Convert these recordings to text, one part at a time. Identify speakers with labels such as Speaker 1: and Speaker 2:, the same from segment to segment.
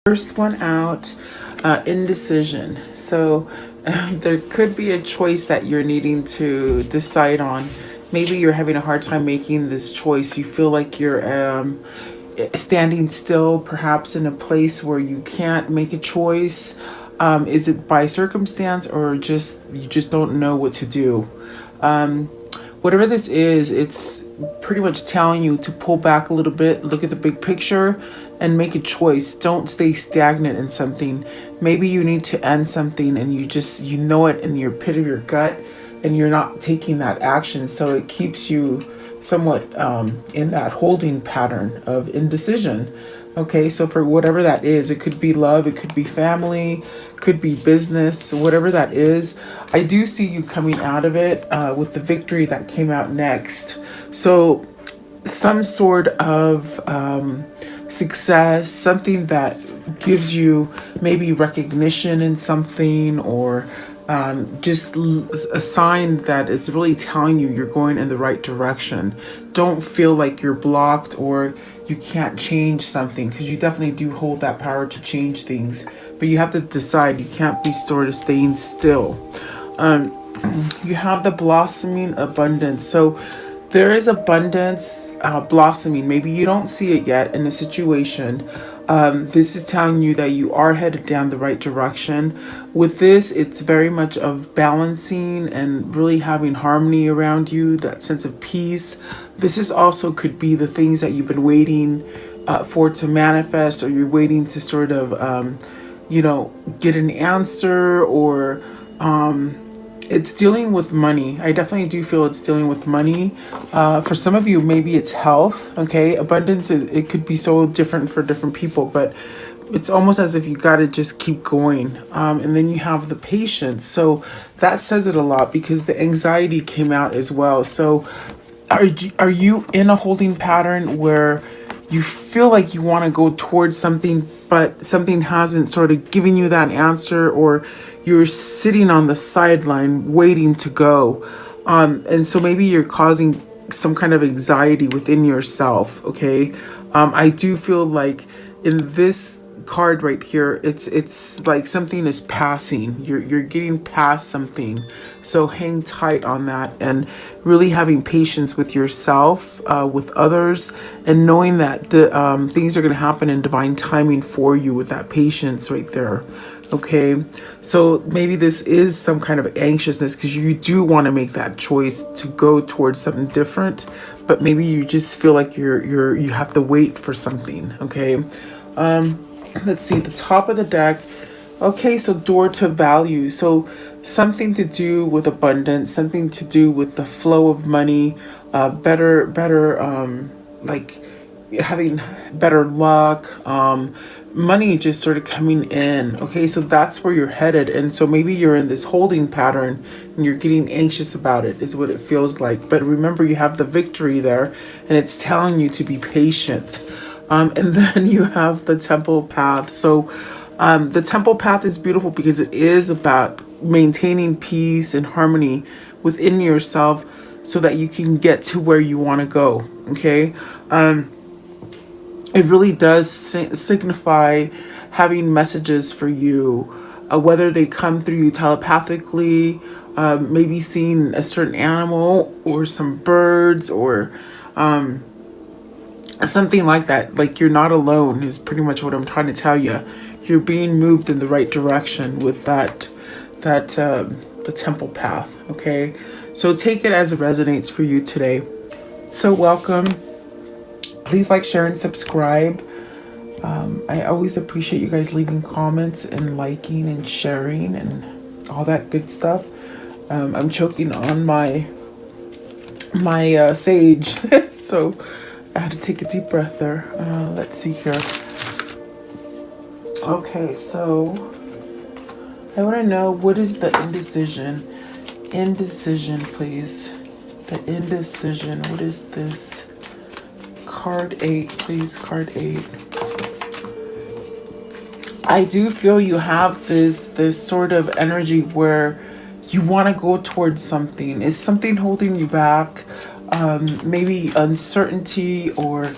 Speaker 1: First one out, indecision. So there could be a choice that you're needing to decide on. Maybe you're having a hard time making this choice. You feel like you're standing still, perhaps in a place where you can't make a choice. Is it by circumstance or just you just don't know what to do? Whatever this is, it's pretty much telling you to pull back a little bit, look at the big picture, and make a choice. Don't stay stagnant in something. Maybe you need to end something and you know it in your pit of your gut and you're not taking that action. So it keeps you somewhat in that holding pattern of indecision. Okay, so for whatever that is, it could be love, it could be family, could be business, whatever that is. I do see you coming out of it with the victory that came out next. So some sort of success, something that gives you maybe recognition in something, or just a sign that it's really telling you you're going in the right direction. Don't feel like you're blocked or you can't change something, because you definitely do hold that power to change things, but you have to decide. You can't be sort of staying still. You have the blossoming abundance. So there is abundance blossoming. Maybe you don't see it yet in a situation. This is telling you that you are headed down the right direction. With this, it's very much of balancing and really having harmony around you, that sense of peace. This is also could be the things that you've been waiting for to manifest, or you're waiting to sort of, get an answer, or it's dealing with money. I definitely do feel it's dealing with money. For some of you, maybe it's health. Okay, abundance it could be so different for different people, but it's almost as if you got to just keep going. And then you have the patience. So that says it a lot, because the anxiety came out as well. So are you in a holding pattern where you feel like you want to go towards something, but something hasn't sort of given you that answer, or you're sitting on the sideline waiting to go? And so maybe you're causing some kind of anxiety within yourself. Okay. I do feel like in this card right here, it's like something is passing. You're getting past something. So hang tight on that, and really having patience with yourself, with others, and knowing that the things are going to happen in divine timing for you, with that patience right there. Okay, so maybe this is some kind of anxiousness because you do want to make that choice to go towards something different, but maybe you just feel like you have to wait for something. Okay. Let's see the top of the deck. Okay, so door to value. So something to do with abundance, something to do with the flow of money, better, like having better luck, money just sort of coming in. Okay, so that's where you're headed. And so maybe you're in this holding pattern and you're getting anxious about it, is what it feels like. But remember, you have the victory there, and it's telling you to be patient. And then you have the temple path. So the temple path is beautiful because it is about maintaining peace and harmony within yourself so that you can get to where you want to go. Okay. It really does signify having messages for you, whether they come through you telepathically, maybe seeing a certain animal or some birds, or something like that. Like, you're not alone is pretty much what I'm trying to tell you. You're being moved in the right direction with the temple path. Okay, so take it as it resonates for you today. So welcome. Please like, share, and subscribe. I always appreciate you guys leaving comments and liking and sharing and all that good stuff. I'm choking on my sage, so I had to take a deep breath there. Let's see here. Okay, so I want to know, what is the indecision? Indecision, please. The indecision. What is this? Card 8, please. Card 8. I do feel you have this sort of energy where you want to go towards something. Is something holding you back? Maybe uncertainty, or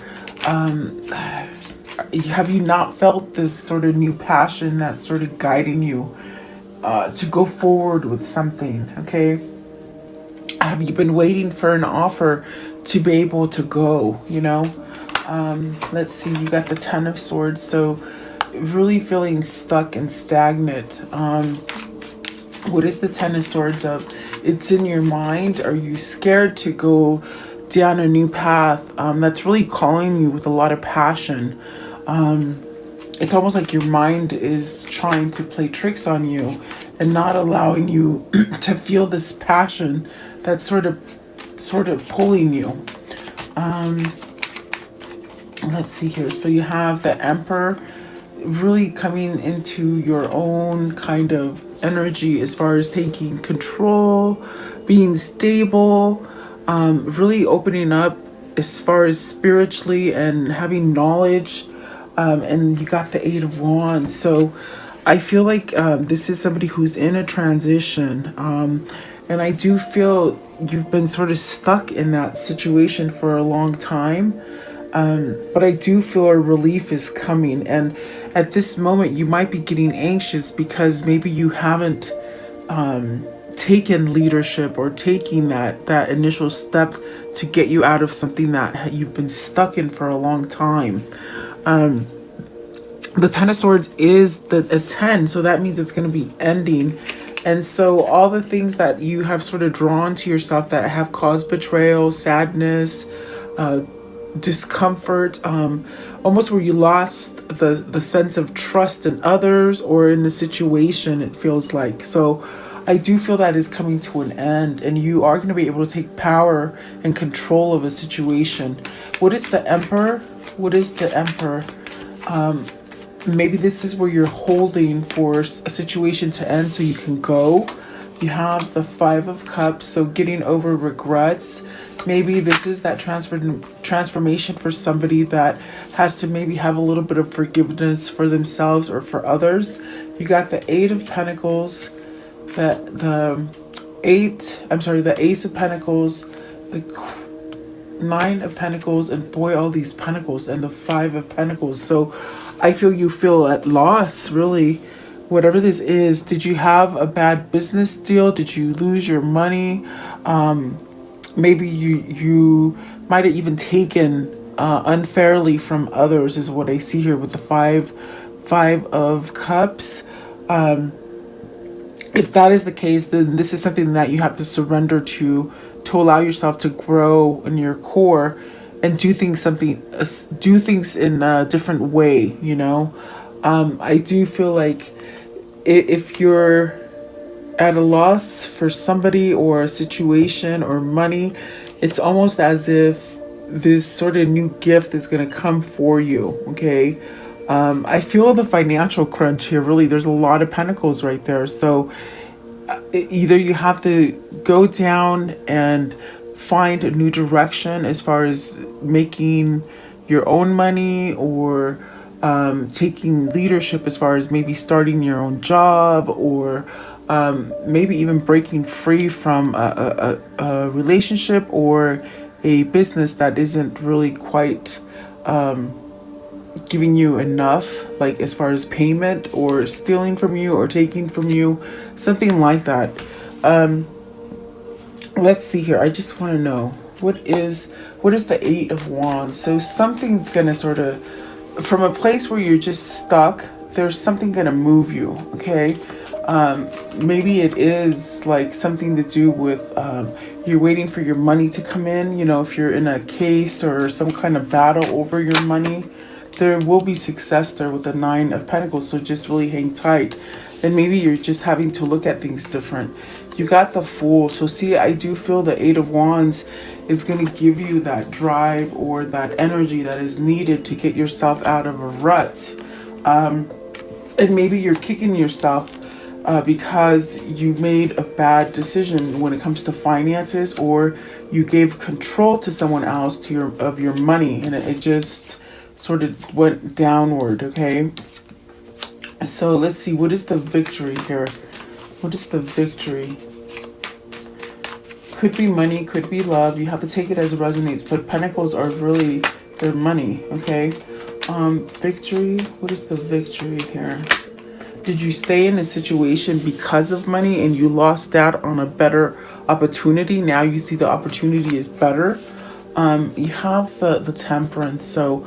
Speaker 1: have you not felt this sort of new passion that's sort of guiding you to go forward with something? Okay, have you been waiting for an offer to be able to go, you know? Let's see, you got the Ten of Swords, so really feeling stuck and stagnant. What is the Ten of Swords of? It's in your mind. Are you scared to go down a new path that's really calling you with a lot of passion? It's almost like your mind is trying to play tricks on you and not allowing you to feel this passion that's sort of pulling you. Let's see here. So you have the Emperor really coming into your own kind of energy as far as taking control, being stable, really opening up as far as spiritually and having knowledge. And you got the Eight of Wands. So I feel like this is somebody who's in a transition. And I do feel you've been sort of stuck in that situation for a long time. But I do feel a relief is coming. And at this moment, you might be getting anxious because maybe you haven't taken leadership or taking that initial step to get you out of something that you've been stuck in for a long time. The Ten of Swords is a 10, so that means it's going to be ending. And so all the things that you have sort of drawn to yourself that have caused betrayal, sadness, discomfort, almost where you lost the sense of trust in others or in the situation, it feels like. So I do feel that is coming to an end, and you are going to be able to take power and control of a situation. What is the Emperor? What is the Emperor? Maybe this is where you're holding for a situation to end so you can go. You have the Five of Cups, so getting over regrets. Maybe this is that transformation for somebody that has to maybe have a little bit of forgiveness for themselves or for others. You got the Eight of Pentacles, the Ace of Pentacles, the Nine of Pentacles, and boy, all these Pentacles, and the Five of Pentacles. So I feel at loss, really. Whatever this is, did you have a bad business deal? Did you lose your money? Maybe you might have even taken unfairly from others, is what I see here with the Five of Cups. If that is the case, then this is something that you have to surrender to allow yourself to grow in your core and do things in a different way, you know? I do feel like if you're at a loss for somebody or a situation or money, it's almost as if this sort of new gift is going to come for you, okay? I feel the financial crunch here, really. There's a lot of pentacles right there. So either you have to go down and find a new direction as far as making your own money, or taking leadership as far as maybe starting your own job, or maybe even breaking free from a relationship or a business that isn't really quite giving you enough, like as far as payment, or stealing from you or taking from you, something like that. Let's see here. I just want to know what is the Eight of Wands. So something's gonna sort of, from a place where you're just stuck, there's something gonna move you, okay? Maybe it is like something to do with you're waiting for your money to come in. You know, if you're in a case or some kind of battle over your money, there will be success there with the Nine of Pentacles. So just really hang tight. And maybe you're just having to look at things different. You got the Fool. So see, I do feel the Eight of Wands is going to give you that drive or that energy that is needed to get yourself out of a rut. And maybe you're kicking yourself because you made a bad decision when it comes to finances, or you gave control to someone else of your money, and it just sort of went downward, okay? So let's see, what is the victory here? What is the victory? Could be money, could be love. You have to take it as it resonates, but pentacles are really their money, okay? Victory. What is the victory here? Did you stay in a situation because of money and you lost out on a better opportunity? Now you see the opportunity is better. You have the temperance. So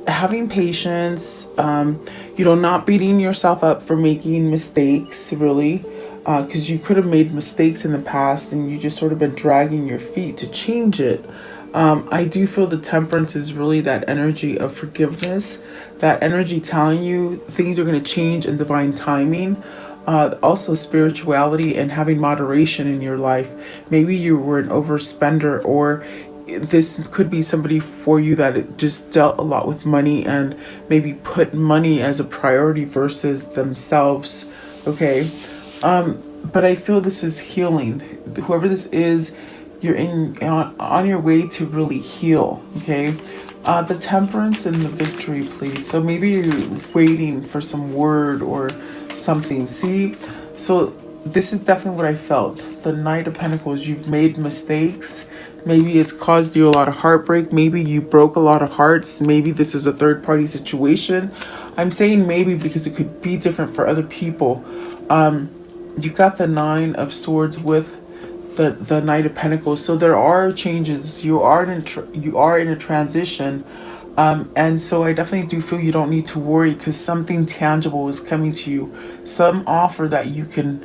Speaker 1: having patience, not beating yourself up for making mistakes, really, because you could have made mistakes in the past and you just sort of been dragging your feet to change it. I do feel the temperance is really that energy of forgiveness, that energy telling you things are going to change in divine timing. Also, spirituality and having moderation in your life. Maybe you were an overspender, or this could be somebody for you that just dealt a lot with money and maybe put money as a priority versus themselves. Okay. But I feel this is healing. Whoever this is, you're on your way to really heal. Okay. The temperance and the victory, please. So maybe you're waiting for some word or something. See, so this is definitely what I felt. The Knight of Pentacles, you've made mistakes. Maybe it's caused you a lot of heartbreak. Maybe you broke a lot of hearts. Maybe this is a third party situation. I'm saying maybe because it could be different for other people. You got the Nine of Swords with the Knight of Pentacles. So there are changes. You are in a transition. And so I definitely do feel you don't need to worry because something tangible is coming to you. Some offer that you can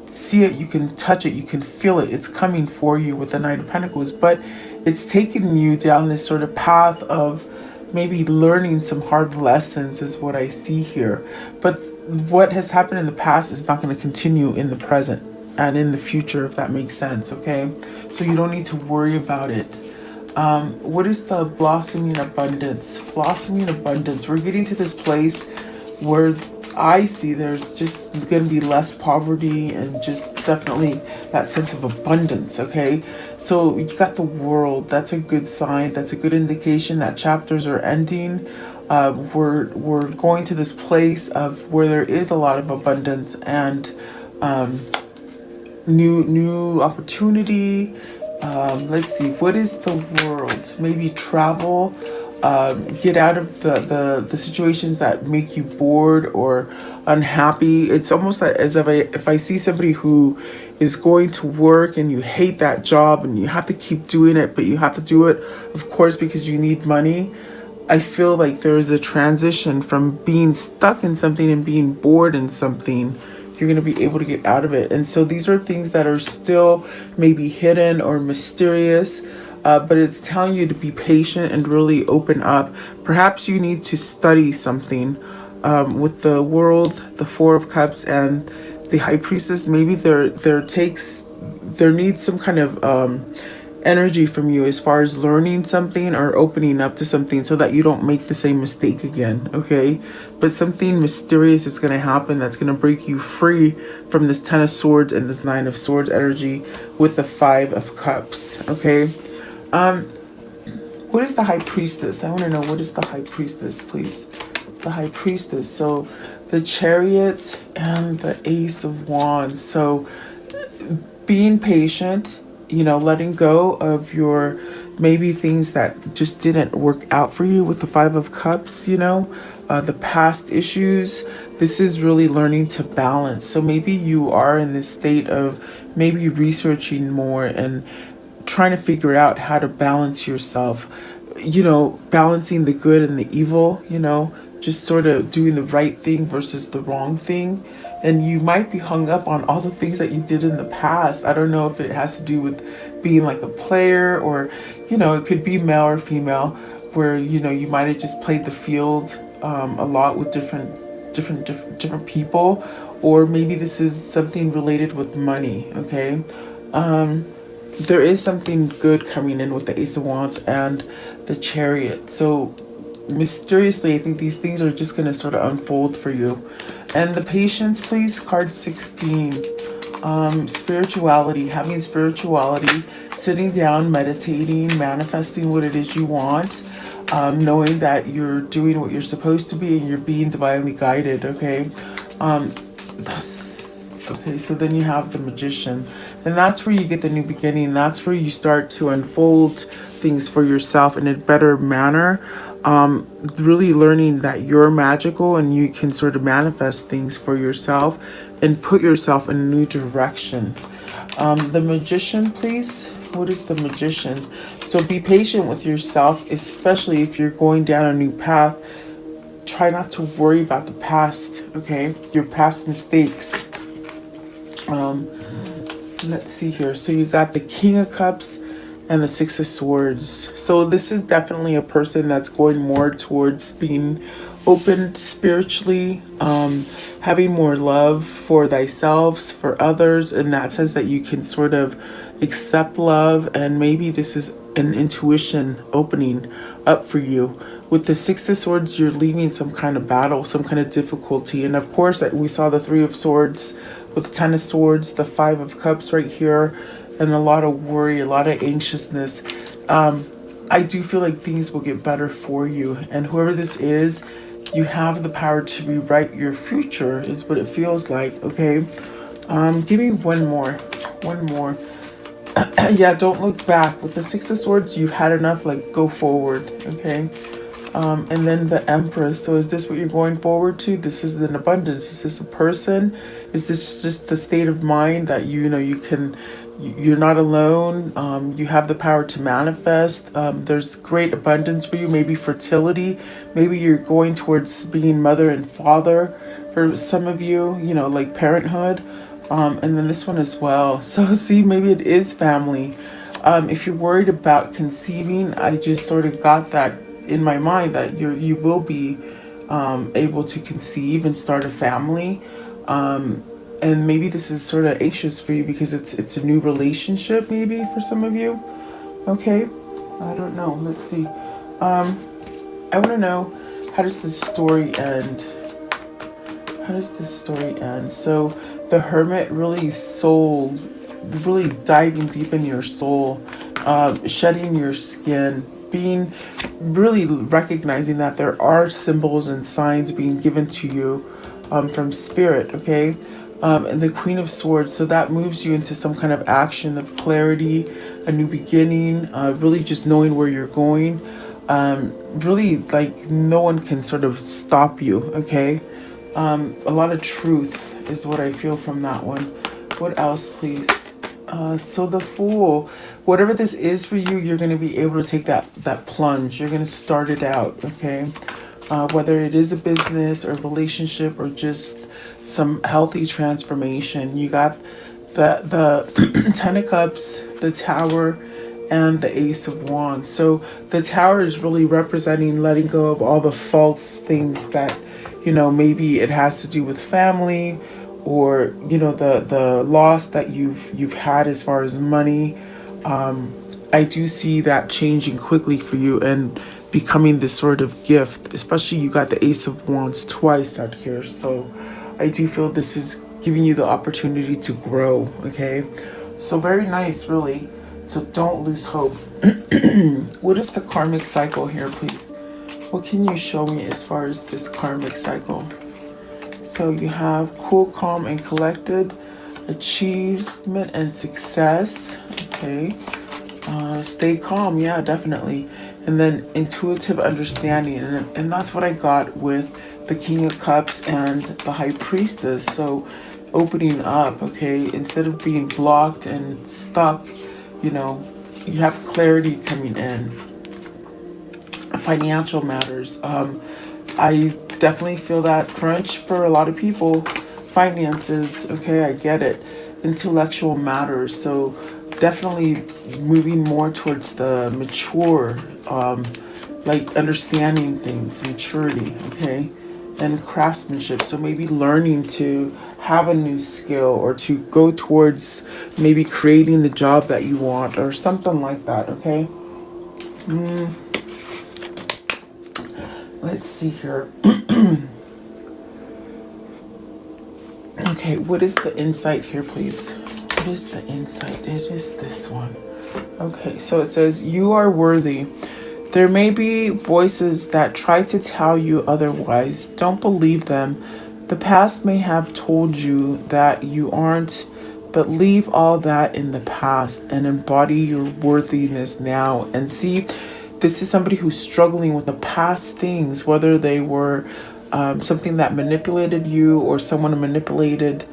Speaker 1: see it, you can touch it, you can feel it. It's coming for you with the Knight of Pentacles, but it's taking you down this sort of path of maybe learning some hard lessons is what I see here. But what has happened in the past is not going to continue in the present and in the future, if that makes sense. Okay, so you don't need to worry about it. What is the blossoming abundance? Blossoming abundance. We're getting to this place where I see there's just going to be less poverty and just definitely that sense of abundance. Okay, so you got the World. That's a good sign. That's a good indication that chapters are ending. We're going to this place of where there is a lot of abundance and new opportunity. Let's see, what is the World? Maybe travel. Get out of the situations that make you bored or unhappy. It's almost like as if I see somebody who is going to work and you hate that job and you have to keep doing it, but you have to do it, of course, because you need money. I feel like there is a transition from being stuck in something and being bored in something. You're going to be able to get out of it. And so these are things that are still maybe hidden or mysterious. But it's telling you to be patient and really open up. Perhaps you need to study something with the World, the Four of Cups, and the High Priestess. Maybe there needs some kind of energy from you as far as learning something or opening up to something so that you don't make the same mistake again. Okay, but something mysterious is going to happen that's going to break you free from this Ten of Swords and this Nine of Swords energy with the Five of Cups. Okay. What is the High Priestess? I want to know, what is the High Priestess, please? The High Priestess. So the Chariot and the Ace of Wands. So being patient, letting go of your maybe things that just didn't work out for you with the Five of Cups, the past issues. This is really learning to balance. So maybe you are in this state of maybe researching more and trying to figure out how to balance yourself, balancing the good and the evil, just sort of doing the right thing versus the wrong thing. And you might be hung up on all the things that you did in the past. I don't know if it has to do with being like a player or, it could be male or female where, you might have just played the field a lot with different people, or maybe this is something related with money. Okay. There is something good coming in with the Ace of Wands and the Chariot. So mysteriously, I think these things are just going to sort of unfold for you. And the Patience, please, card 16. Spirituality, having spirituality, sitting down, meditating, manifesting what it is you want, knowing that you're doing what you're supposed to be and you're being divinely guided. Okay. Okay, so then you have the Magician. And that's where you get the new beginning. That's where you start to unfold things for yourself in a better manner. Really learning that you're magical and you can sort of manifest things for yourself and put yourself in a new direction. The Magician, please. What is the Magician? So be patient with yourself, especially if you're going down a new path. Try not to worry about the past, okay? Your past mistakes. Let's see here. So you got the King of Cups and the Six of Swords. So this is definitely a person that's going more towards being open spiritually, having more love for thyself, for others, in that sense that you can sort of accept love. And maybe this is an intuition opening up for you. With the Six of Swords, you're leaving some kind of battle, some kind of difficulty. And of course, we saw the Three of Swords with the Ten of Swords, the Five of Cups right here, and a lot of worry, a lot of anxiousness. I do feel like things will get better for you. And whoever this is, you have the power to rewrite your future, is what it feels like, okay? Give me one more. One more. Yeah, don't look back. With the Six of Swords, you've had enough, like, go forward, okay? And then the Empress. So is this what you're going forward to? This is an abundance. Is this a person? Is this just the state of mind that you're not alone? You have the power to manifest. There's great abundance for you. Maybe fertility. Maybe you're going towards being mother and father for some of you, like parenthood. And then this one as well. So see, maybe it is family. If you're worried about conceiving, I just sort of got that in my mind that you will be able to conceive and start a family. And maybe this is sort of anxious for you because it's a new relationship, maybe for some of you. Okay, I don't know. Let's see. I want to know, how does this story end? How does this story end? So the Hermit, really diving deep in your soul, shedding your skin, being really recognizing that there are symbols and signs being given to you from spirit, okay? And the Queen of Swords, so that moves you into some kind of action of clarity, a new beginning, really just knowing where you're going. Really, like, no one can sort of stop you, okay? A lot of truth is what I feel from that one. What else, please? So the Fool, whatever this is for you, you're going to be able to take that plunge. You're going to start it out, okay? Whether it is a business or relationship or just some healthy transformation. You got the Ten of Cups, the Tower, and the Ace of Wands. So the Tower is really representing letting go of all the false things that, maybe it has to do with family, or the loss that you've had as far as money. I do see that changing quickly for you and becoming this sort of gift. Especially you got the Ace of Wands twice out here, so I do feel this is giving you the opportunity to grow, okay? So very nice, really. So don't lose hope. What is the karmic cycle here, please? What can you show me as far as this karmic cycle? So you have cool, calm, and collected, achievement and success. Okay. Stay calm. Yeah, definitely. And then intuitive understanding. And that's what I got with the King of Cups and the High Priestess. So opening up, okay, instead of being blocked and stuck, you have clarity coming in. Financial matters. I definitely feel that crunch for a lot of people. Finances, okay, I get it. Intellectual matters. So definitely moving more towards the mature, like understanding things, maturity, okay? And craftsmanship. So maybe learning to have a new skill or to go towards maybe creating the job that you want or something like that, okay? Let's see here. Okay, what is the insight here, please? What is the insight? It is this one. Okay, so it says, you are worthy. There may be voices that try to tell you otherwise. Don't believe them. The past may have told you that you aren't but leave all that in the past and embody your worthiness now. And see, this is somebody who's struggling with the past things, whether they were something that manipulated you or someone manipulated.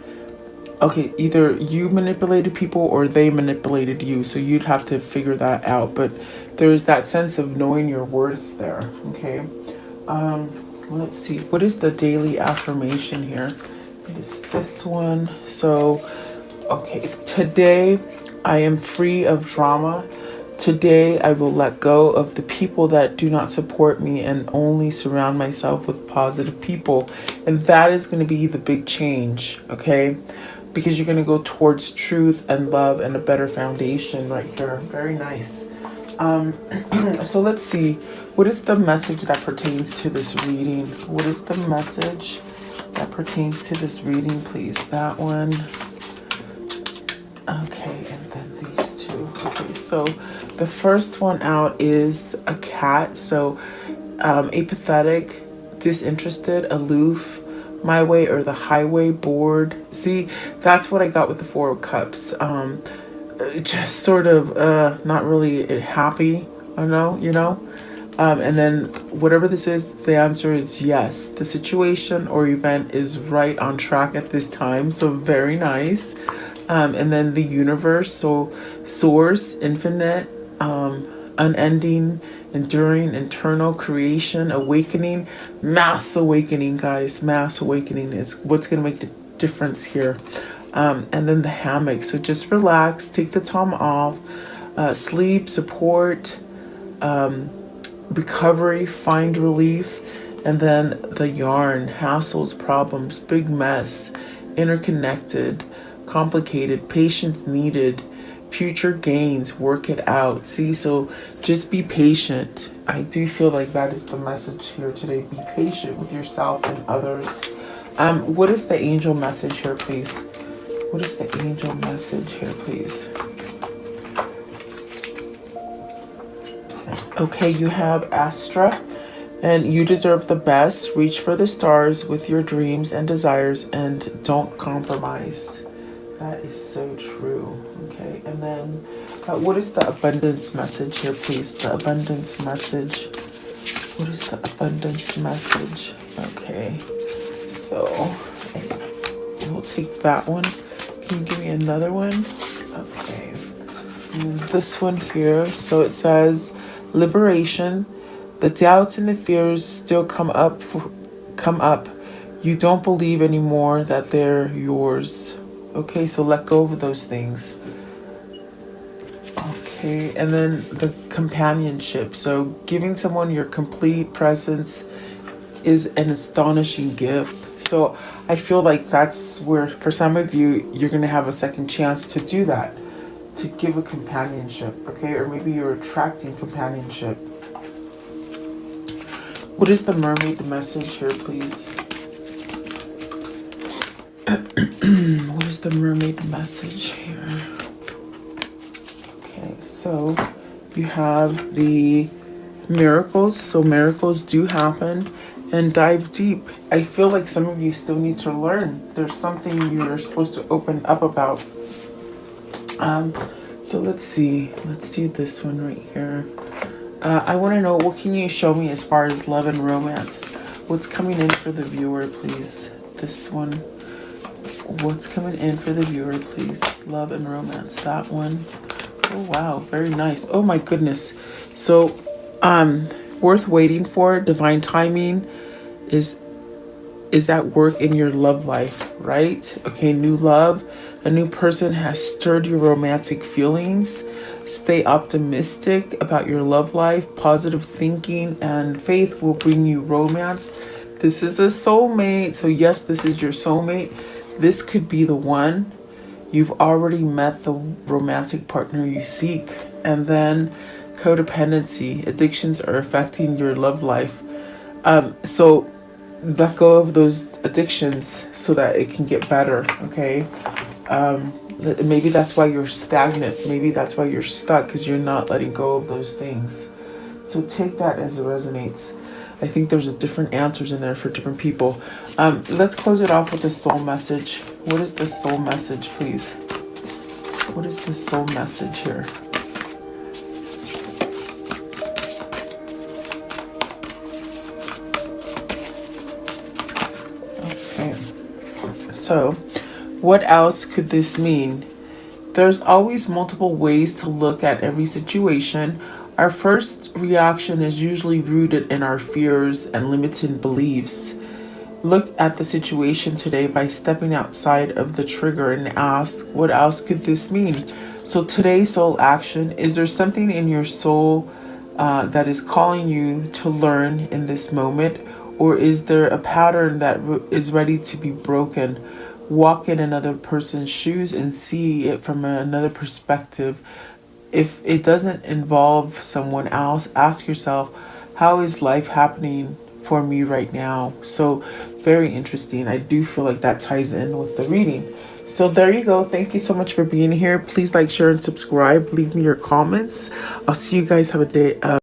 Speaker 1: Okay, either you manipulated people or they manipulated you. So you'd have to figure that out. But there's that sense of knowing your worth there. Okay. Let's see. What is the daily affirmation here? It is this one. So, okay. Today, I am free of drama. Today, I will let go of the people that do not support me and only surround myself with positive people. And that is going to be the big change. Okay. Because you're going to go towards truth and love and a better foundation right here. Very nice. So let's see. What is the message that pertains to this reading? What is the message that pertains to this reading, please? That one. Okay, and then these two. Okay, so the first one out is a cat. So apathetic, disinterested, aloof, my way or the highway, bored. See, that's what I got with the Four of Cups. Just sort of not really happy, you know. And then whatever this is, the answer is yes. The situation or event is right on track at this time. So very nice. And then the universe, so source, infinite, unending, enduring, internal, creation, awakening, mass awakening, guys. Mass awakening is what's going to make the difference here. And then the hammock. So just relax, take the time off, sleep, support, recovery, find relief. And then the yarn, hassles, problems, big mess, interconnected, complicated, patience needed, future gains, work it out. See, so just be patient. I do feel like that is the message here today. Be patient with yourself and others. What is the angel message here, please? What is the angel message here, please? Okay, you have Astra, and you deserve the best. Reach for the stars with your dreams and desires and don't compromise. That is so true. Okay, and then what is the abundance message here, please? The abundance message. What is the abundance message? Okay, so we'll take that one. Can you give me another one? Okay, and this one here. So it says liberation. The doubts and the fears still come up. You don't believe anymore that they're yours. Okay, so let go of those things. Okay, and then the companionship. So giving someone your complete presence is an astonishing gift. So I feel like that's where, for some of you, you're going to have a second chance to do that, to give a companionship, okay? Or maybe you're attracting companionship. What is the mermaid message here, please? What is the mermaid message here? Okay, so you have the miracles. So miracles do happen, and dive deep. I feel like some of you still need to learn. There's something you're supposed to open up about. So let's see. Let's do this one right here. I want to know, what can you show me as far as love and romance? What's coming in for the viewer, please? This one. What's coming in for the viewer, please? Love and romance. That one. Oh, wow. Very nice. Oh, my goodness. So, worth waiting for. Divine timing is at work in your love life, right? Okay, new love. A new person has stirred your romantic feelings. Stay optimistic about your love life. Positive thinking and faith will bring you romance. This is a soulmate. So yes, this is your soulmate. This could be the one. You've already met the romantic partner you seek. And then codependency. Addictions are affecting your love life. So let go of those addictions so that it can get better, okay? Maybe that's why you're stagnant. Maybe that's why you're stuck, because you're not letting go of those things. So take that as it resonates. I think there's different answers in there for different people. Let's close it off with the soul message. What is the soul message, please? What is the soul message here? Okay. So, what else could this mean? There's always multiple ways to look at every situation. Our first reaction is usually rooted in our fears and limiting beliefs. Look at the situation today by stepping outside of the trigger and ask, what else could this mean? So today's soul action, is there something in your soul that is calling you to learn in this moment? Or is there a pattern that is ready to be broken? Walk in another person's shoes and see it from another perspective. If it doesn't involve someone else, ask yourself, how is life happening for me right now? So very interesting. I do feel like that ties in with the reading. So there you go. Thank you so much for being here. Please like, share, and subscribe. Leave me your comments. I'll see you guys. Have a day.